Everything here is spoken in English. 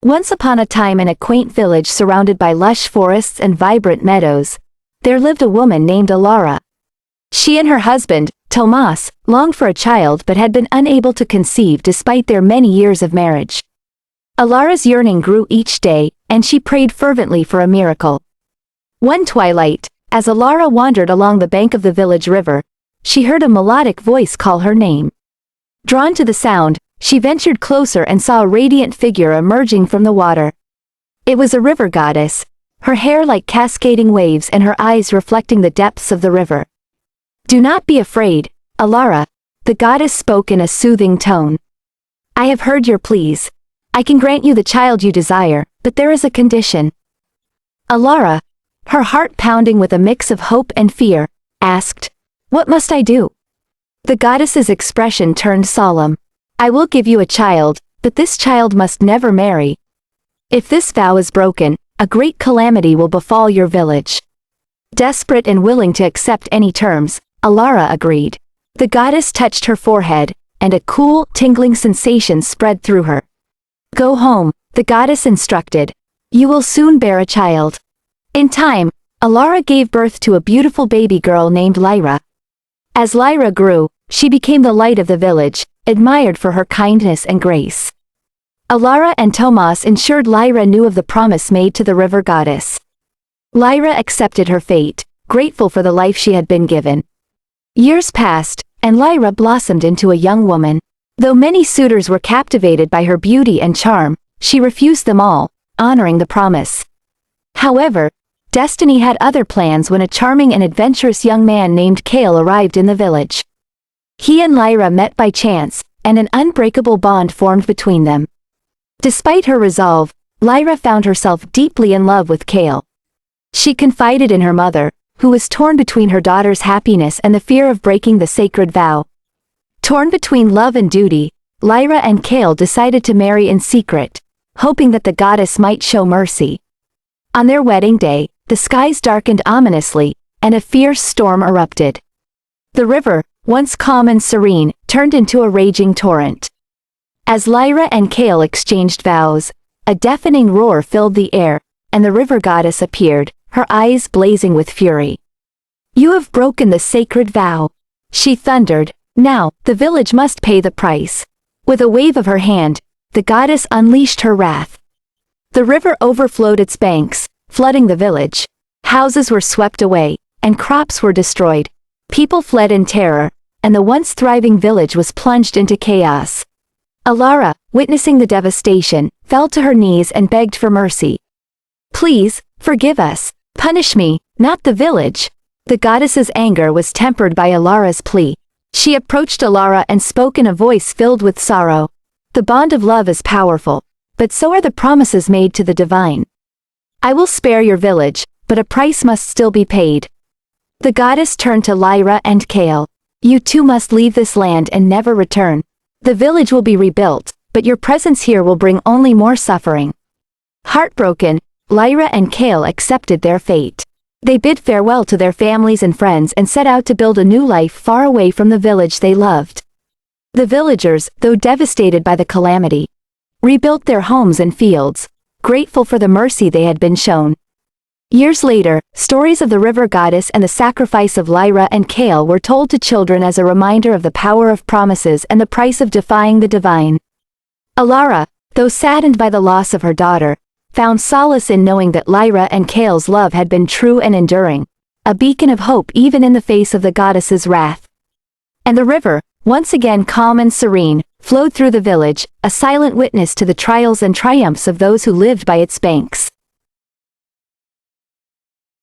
Once upon a time, in a quaint village surrounded by lush forests and vibrant meadows, there lived a woman named Alara. She and her husband, Tomas, longed for a child but had been unable to conceive despite their many years of marriage. Alara's yearning grew each day, and she prayed fervently for a miracle. One twilight, as Alara wandered along the bank of the village river, she heard a melodic voice call her name. Drawn to the sound, she ventured closer and saw a radiant figure emerging from the water. It was a river goddess, her hair like cascading waves and her eyes reflecting the depths of the river. "Do not be afraid, Alara," the goddess spoke in a soothing tone. "I have heard your pleas. I can grant you the child you desire, but there is a condition." Alara, her heart pounding with a mix of hope and fear, asked, "What must I do?" The goddess's expression turned solemn. "I will give you a child, but this child must never marry. If this vow is broken, a great calamity will befall your village." Desperate and willing to accept any terms, Alara agreed. The goddess touched her forehead, and a cool, tingling sensation spread through her. "Go home," the goddess instructed. "You will soon bear a child." In time, Alara gave birth to a beautiful baby girl named Lyra. As Lyra grew, she became the light of the village, admired for her kindness and grace. Alara and Tomas ensured Lyra knew of the promise made to the river goddess. Lyra accepted her fate, grateful for the life she had been given. Years passed, and Lyra blossomed into a young woman. Though many suitors were captivated by her beauty and charm, she refused them all, honoring the promise. However, destiny had other plans when a charming and adventurous young man named Kale arrived in the village. He and Lyra met by chance, and an unbreakable bond formed between them. Despite her resolve, Lyra found herself deeply in love with Kale. She confided in her mother, who was torn between her daughter's happiness and the fear of breaking the sacred vow. Torn between love and duty, Lyra and Kale decided to marry in secret, hoping that the goddess might show mercy. On their wedding day, the skies darkened ominously, and a fierce storm erupted. The river, once calm and serene, turned into a raging torrent. As Lyra and Kale exchanged vows, a deafening roar filled the air, and the river goddess appeared, her eyes blazing with fury. "You have broken the sacred vow," she thundered. "Now, the village must pay the price." With a wave of her hand, the goddess unleashed her wrath. The river overflowed its banks, flooding the village. Houses were swept away, and crops were destroyed. People fled in terror, and the once thriving village was plunged into chaos. Alara, witnessing the devastation, fell to her knees and begged for mercy. "Please, forgive us. Punish me, not the village." The goddess's anger was tempered by Alara's plea. She approached Alara and spoke in a voice filled with sorrow. "The bond of love is powerful, but so are the promises made to the divine. I will spare your village, but a price must still be paid." The goddess turned to Lyra and Kale. "You two must leave this land and never return. The village will be rebuilt, but your presence here will bring only more suffering." Heartbroken, Lyra and Kale accepted their fate. They bid farewell to their families and friends and set out to build a new life far away from the village they loved. The villagers, though devastated by the calamity, rebuilt their homes and fields, grateful for the mercy they had been shown. Years later, stories of the river goddess and the sacrifice of Lyra and Kale were told to children as a reminder of the power of promises and the price of defying the divine. Alara, though saddened by the loss of her daughter, found solace in knowing that Lyra and Kale's love had been true and enduring, a beacon of hope even in the face of the goddess's wrath. And the river, once again calm and serene, flowed through the village, a silent witness to the trials and triumphs of those who lived by its banks.